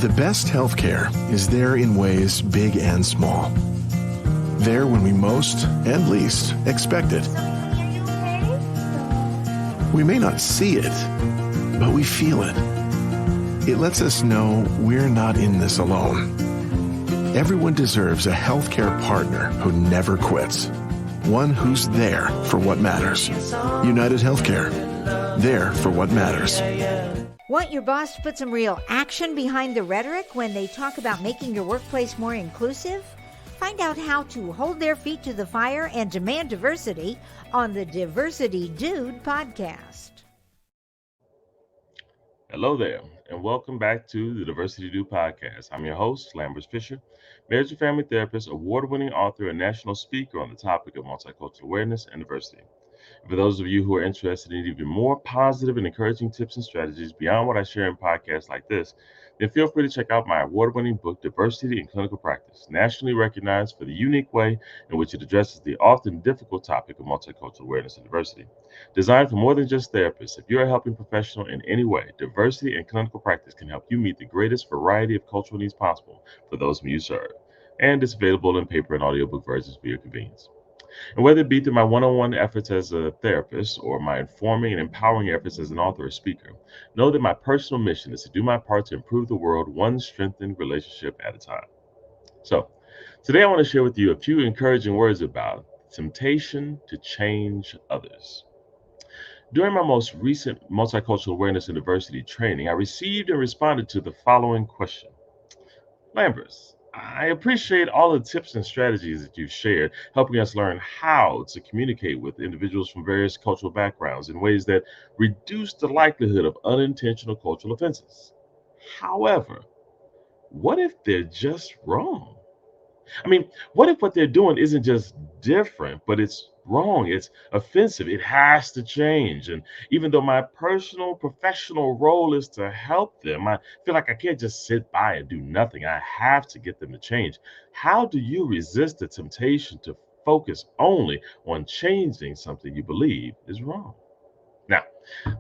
The best healthcare is there in ways big and small. There when we most and least expect it. We may not see it, but we feel it. It lets us know we're not in this alone. Everyone deserves a healthcare partner who never quits. One who's there for what matters. United Healthcare. There for what matters. Want your boss to put some real action behind the rhetoric when they talk about making your workplace more inclusive? Find out how to hold their feet to the fire and demand diversity on the Diversity Dude podcast. Hello there, and welcome back to the Diversity Dude podcast. I'm your host, Lambert Fisher, marriage and family therapist, award-winning author, and national speaker on the topic of multicultural awareness and diversity. For those of you who are interested in even more positive and encouraging tips and strategies beyond what I share in podcasts like this, then feel free to check out my award-winning book, Diversity in Clinical Practice, nationally recognized for the unique way in which it addresses the often difficult topic of multicultural awareness and diversity. Designed for more than just therapists, if you're a helping professional in any way, Diversity in Clinical Practice can help you meet the greatest variety of cultural needs possible for those whom you serve. And it's available in paper and audiobook versions for your convenience. And whether it be through my one-on-one efforts as a therapist or my informing and empowering efforts as an author or speaker, know that my personal mission is to do my part to improve the world one strengthened relationship at a time. So, today I want to share with you a few encouraging words about temptation to change others. During my most recent multicultural awareness and diversity training, I received and responded to the following question. Lambert, I appreciate all the tips and strategies that you've shared, helping us learn how to communicate with individuals from various cultural backgrounds in ways that reduce the likelihood of unintentional cultural offenses. However, what if they're just wrong? What if what they're doing isn't just different, but it's wrong, it's offensive, it has to change? And even though my personal professional role is to help them, I feel like I can't just sit by and do nothing. I have to get them to change. How do you resist the temptation to focus only on changing something you believe is wrong? Now,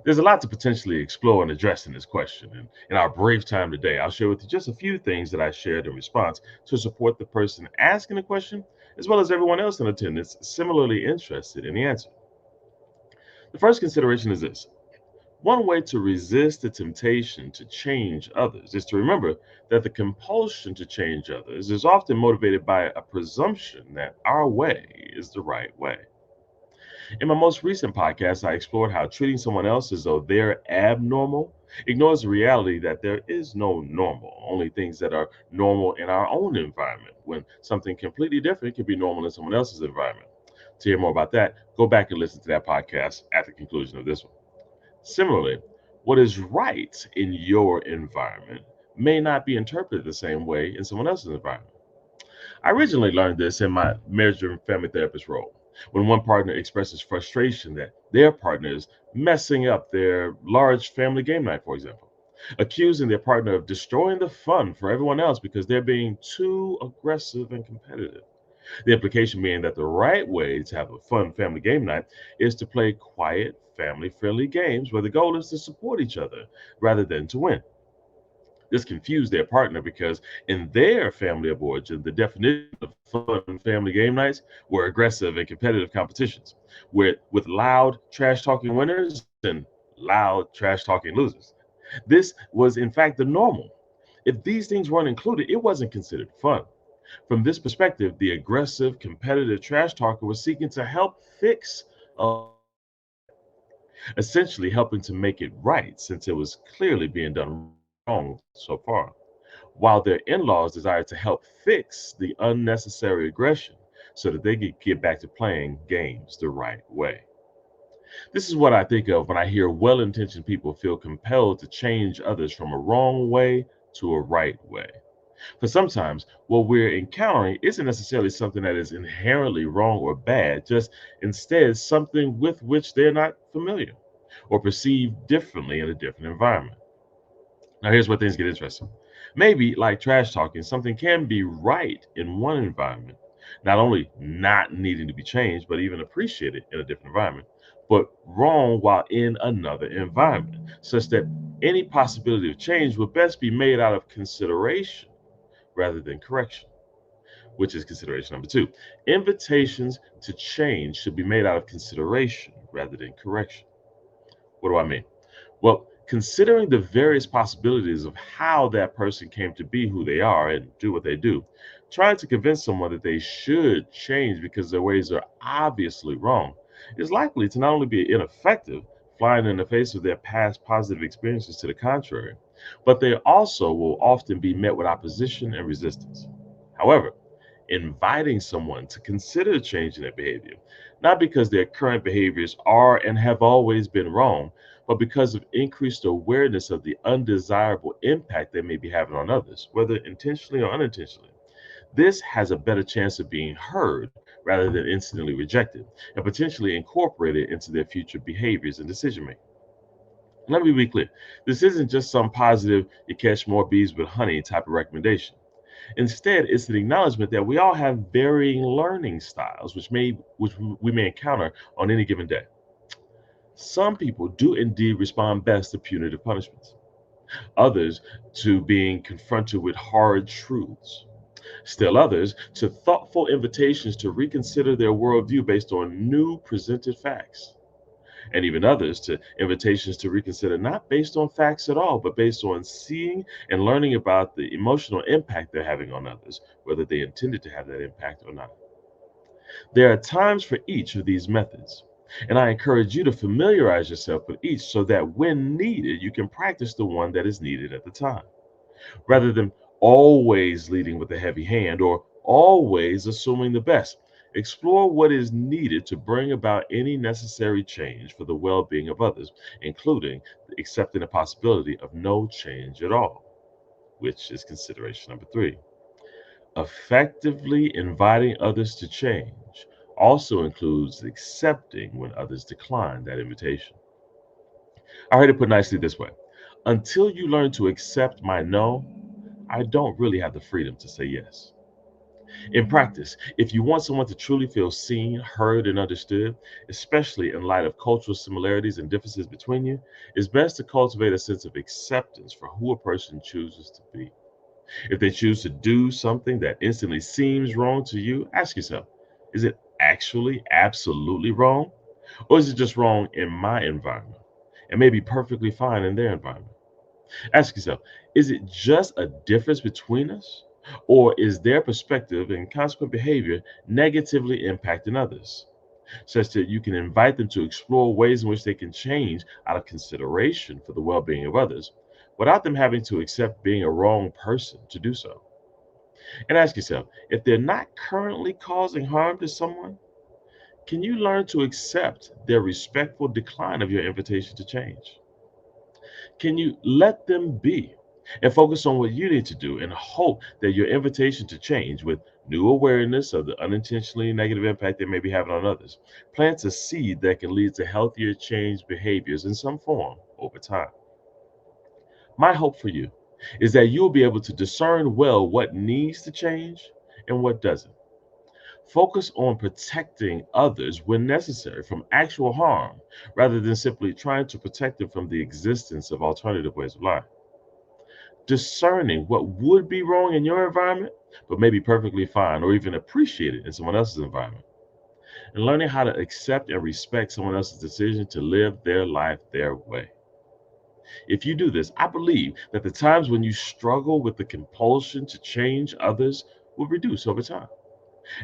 there's a lot to potentially explore and address in this question. And in our brief time today, I'll share with you just a few things that I shared in response to support the person asking the question, as well as everyone else in attendance similarly interested in the answer. The first consideration is this. One way to resist the temptation to change others is to remember that the compulsion to change others is often motivated by a presumption that our way is the right way. In my most recent podcast, I explored how treating someone else as though they're abnormal ignores the reality that there is no normal, only things that are normal in our own environment, when something completely different can be normal in someone else's environment. To hear more about that, go back and listen to that podcast at the conclusion of this one. Similarly, what is right in your environment may not be interpreted the same way in someone else's environment. I originally learned this in my marriage and family therapist role, when one partner expresses frustration that their partner is messing up their large family game night, for example, accusing their partner of destroying the fun for everyone else because they're being too aggressive and competitive. The implication being that the right way to have a fun family game night is to play quiet, family-friendly games where the goal is to support each other rather than to win. This confused their partner because in their family of origin, the definition of fun family game nights were aggressive and competitive competitions with loud trash talking winners and loud trash talking losers. This was in fact the normal. If these things weren't included, it wasn't considered fun. From this perspective, the aggressive, competitive trash talker was seeking to help fix, essentially helping to make it right since it was clearly being done wrong so far, while their in-laws desired to help fix the unnecessary aggression so that they could get back to playing games the right way. This is what I think of when I hear well-intentioned people feel compelled to change others from a wrong way to a right way. For sometimes what we're encountering isn't necessarily something that is inherently wrong or bad, just instead something with which they're not familiar or perceived differently in a different environment. Now, here's where things get interesting. Maybe, like trash talking, something can be right in one environment, not only not needing to be changed, but even appreciated in a different environment. but wrong while in another environment, such that any possibility of change would best be made out of consideration rather than correction, which is consideration number two. Invitations to change should be made out of consideration rather than correction. What do I mean? Well, considering the various possibilities of how that person came to be who they are and do what they do, trying to convince someone that they should change because their ways are obviously wrong is likely to not only be ineffective, flying in the face of their past positive experiences to the contrary, but they also will often be met with opposition and resistance. However, inviting someone to consider changing their behavior, not because their current behaviors are and have always been wrong, but because of increased awareness of the undesirable impact they may be having on others, whether intentionally or unintentionally. This has a better chance of being heard rather than instantly rejected, and potentially incorporated into their future behaviors and decision making. Let me be clear. This isn't just some positive, you catch more bees with honey type of recommendation. Instead, it's an acknowledgement that we all have varying learning styles, which we may encounter on any given day. Some people do indeed respond best to punitive punishments, others to being confronted with hard truths, still others to thoughtful invitations to reconsider their worldview based on new presented facts, and even others to invitations to reconsider not based on facts at all, but based on seeing and learning about the emotional impact they're having on others, whether they intended to have that impact or not. There are times for each of these methods, and I encourage you to familiarize yourself with each so that when needed, you can practice the one that is needed at the time, rather than always leading with a heavy hand or always assuming the best. Explore what is needed to bring about any necessary change for the well being of others, including accepting the possibility of no change at all, which is consideration number three. Effectively inviting others to change also includes accepting when others decline that invitation. I heard it put nicely this way: until you learn to accept my no, I don't really have the freedom to say yes. In practice, if you want someone to truly feel seen, heard, and understood, especially in light of cultural similarities and differences between you, it's best to cultivate a sense of acceptance for who a person chooses to be. If they choose to do something that instantly seems wrong to you, ask yourself, is it actually absolutely wrong? Or is it just wrong in my environment? And maybe perfectly fine in their environment. Ask yourself, is it just a difference between us? Or is their perspective and consequent behavior negatively impacting others, such that you can invite them to explore ways in which they can change out of consideration for the well being of others, without them having to accept being a wrong person to do so? And ask yourself, if they're not currently causing harm to someone, can you learn to accept their respectful decline of your invitation to change? Can you let them be and focus on what you need to do and hope that your invitation to change, with new awareness of the unintentionally negative impact they may be having on others, plants a seed that can lead to healthier change behaviors in some form over time? My hope for you is that you'll be able to discern well what needs to change and what doesn't. Focus on protecting others when necessary from actual harm rather than simply trying to protect them from the existence of alternative ways of life. Discerning what would be wrong in your environment, but may be perfectly fine or even appreciated in someone else's environment. And learning how to accept and respect someone else's decision to live their life their way. If you do this, I believe that the times when you struggle with the compulsion to change others will reduce over time.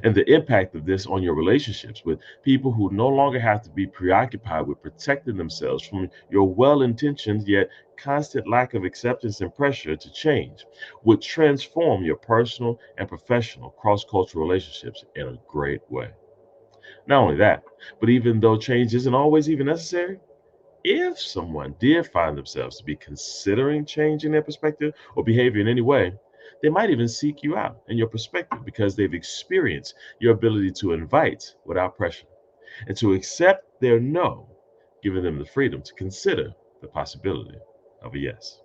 And the impact of this on your relationships with people who no longer have to be preoccupied with protecting themselves from your well intentioned yet constant lack of acceptance and pressure to change would transform your personal and professional cross cultural relationships in a great way. Not only that, but even though change isn't always even necessary, if someone did find themselves to be considering changing their perspective or behavior in any way, they might even seek you out and your perspective because they've experienced your ability to invite without pressure and to accept their no, giving them the freedom to consider the possibility of a yes.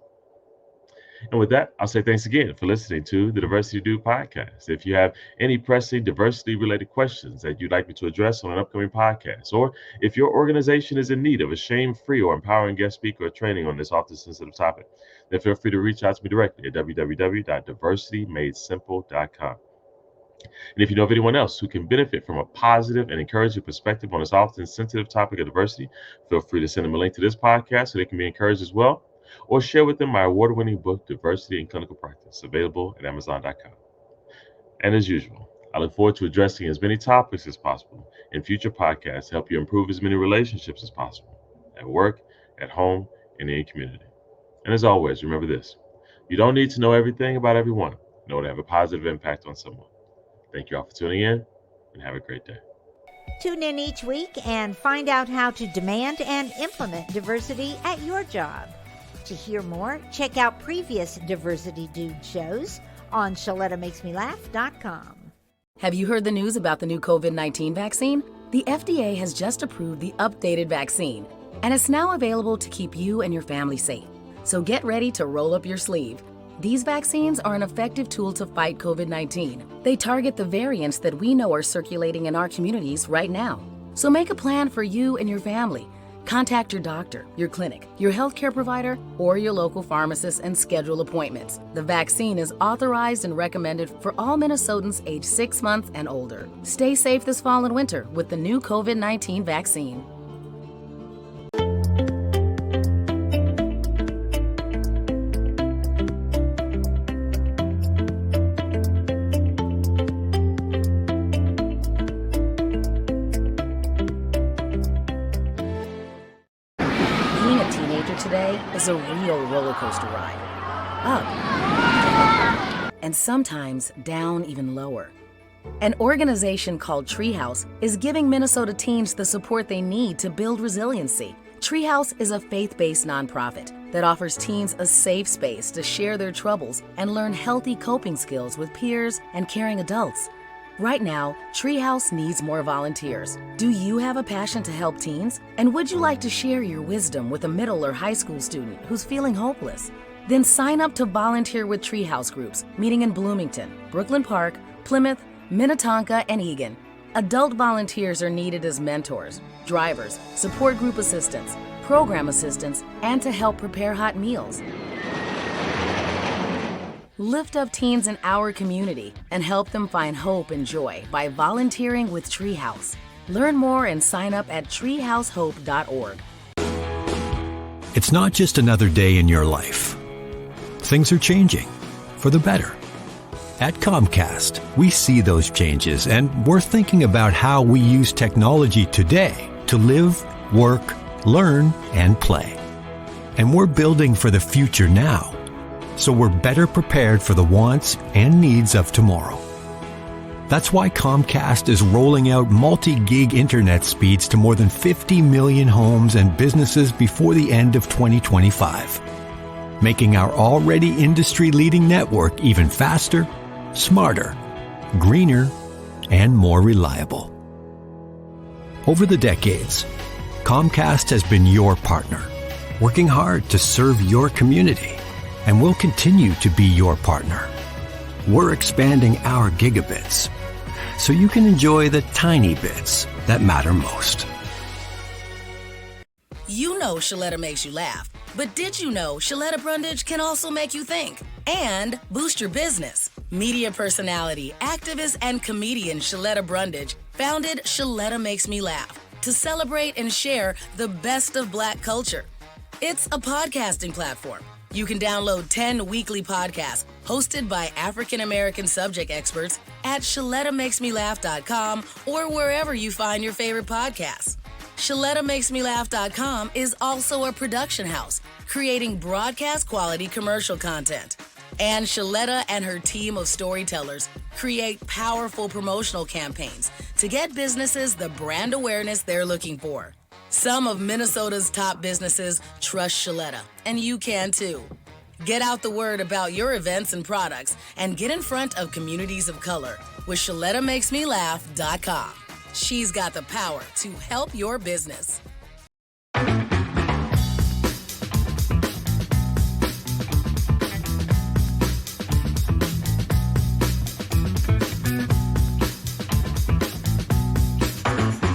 And with that, I'll say thanks again for listening to the Diversity Dude podcast. If you have any pressing diversity-related questions that you'd like me to address on an upcoming podcast, or if your organization is in need of a shame-free or empowering guest speaker or training on this often sensitive topic, then feel free to reach out to me directly at www.diversitymadesimple.com. And if you know of anyone else who can benefit from a positive and encouraging perspective on this often sensitive topic of diversity, feel free to send them a link to this podcast so they can be encouraged as well, or share with them my award-winning book, Diversity in Clinical Practice, available at Amazon.com. And as usual, I look forward to addressing as many topics as possible in future podcasts to help you improve as many relationships as possible, at work, at home, and in your community. And as always, remember this: you don't need to know everything about everyone in order to have a positive impact on someone. Thank you all for tuning in, and have a great day. Tune in each week and find out how to demand and implement diversity at your job. To hear more, check out previous Diversity Dude shows on ShalettaMakesMeLaugh.com. Have you heard the news about the new COVID-19 vaccine? The FDA has just approved the updated vaccine, and it's now available to keep you and your family safe. So get ready to roll up your sleeve. These vaccines are an effective tool to fight COVID-19. They target the variants that we know are circulating in our communities right now. So make a plan for you and your family. Contact your doctor, your clinic, your healthcare provider, or your local pharmacist and schedule appointments. The vaccine is authorized and recommended for all Minnesotans aged 6 months and older. Stay safe this fall and winter with the new COVID-19 vaccine. Today is a real roller coaster ride. Up, and sometimes down even lower. An organization called Treehouse is giving Minnesota teens the support they need to build resiliency. Treehouse is a faith-based nonprofit that offers teens a safe space to share their troubles and learn healthy coping skills with peers and caring adults. Right now, Treehouse needs more volunteers. Do you have a passion to help teens? And would you like to share your wisdom with a middle or high school student who's feeling hopeless? Then sign up to volunteer with Treehouse groups meeting in Bloomington, Brooklyn Park, Plymouth, Minnetonka, and Eagan. Adult volunteers are needed as mentors, drivers, support group assistants, program assistants, and to help prepare hot meals. Lift up teens in our community and help them find hope and joy by volunteering with Treehouse. Learn more and sign up at treehousehope.org. It's not just another day in your life. Things are changing for the better. At Comcast, we see those changes, and we're thinking about how we use technology today to live, work, learn, and play. And we're building for the future now, so we're better prepared for the wants and needs of tomorrow. That's why Comcast is rolling out multi-gig internet speeds to more than 50 million homes and businesses before the end of 2025, making our already industry-leading network even faster, smarter, greener, and more reliable. Over the decades, Comcast has been your partner, working hard to serve your community, and will continue to be your partner. We're expanding our gigabits so you can enjoy the tiny bits that matter most. You know Shaletta makes you laugh, but did you know Shaletta Brundage can also make you think and boost your business? Media personality, activist, and comedian Shaletta Brundage founded Shaletta Makes Me Laugh to celebrate and share the best of Black culture. It's a podcasting platform. You can download 10 weekly podcasts hosted by African-American subject experts at ShalettaMakesMeLaugh.com or wherever you find your favorite podcasts. ShalettaMakesMeLaugh.com is also a production house, creating broadcast-quality commercial content. And Shaletta and her team of storytellers create powerful promotional campaigns to get businesses the brand awareness they're looking for. Some of Minnesota's top businesses trust Shaletta, and you can too. Get out the word about your events and products and get in front of communities of color with ShalettaMakesMeLaugh.com. She's got the power to help your business.